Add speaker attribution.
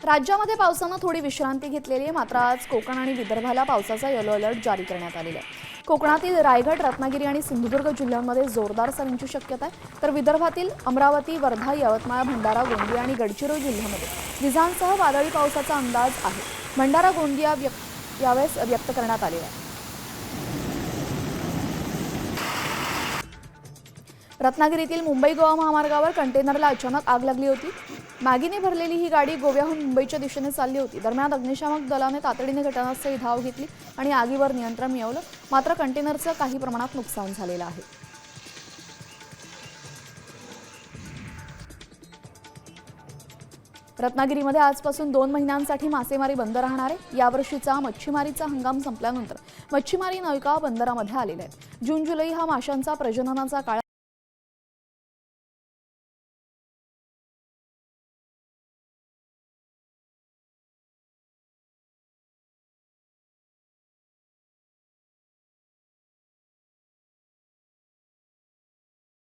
Speaker 1: राज्यामध्ये पावसानं थोडी विश्रांती घेतलेली आहे, मात्र आज कोकण आणि विदर्भाला पावसाचा येलो अलर्ट जारी करण्यात आलेला आहे। कोकणातील रायगड, रत्नागिरी आणि सिंधुदुर्ग जिल्ह्यांमध्ये जोरदार सरींची शक्यता आहे, तर विदर्भातील अमरावती, वर्धा, यवतमाळ, भंडारा, गोंदिया आणि गडचिरोली जिल्ह्यामध्ये विजांसह वादळी पावसाचा अंदाज आहे। भंडारा, गोंदिया यावेळेस व्यक्त करण्यात आलेला आहे। रत्नागिरीतील मुंबई गोवा महामार्गावर कंटेनरला अचानक आग लागली होती। मॅगीने भरलेली ही गाडी गोव्याहून मुंबईच्या दिशेने चालली होती। दरम्यान अग्निशामक दलाने तातडीने घटनास्थळी धाव घेतली आणि आगीवर नियंत्रण मिळवलं, मात्र कंटेनरचं काही प्रमाणात नुकसान झालेलं आहे। रत्नागिरीमध्ये आजपासून 2 महिन्यांसाठी मासेमारी बंद राहणार आहे। यावर्षीचा मच्छीमारीचा हंगाम संपल्यानंतर मच्छीमारी नौका बंदरामध्ये आलेल्या आहेत। जून जुलै हा माशांचा प्रजननाचा काळ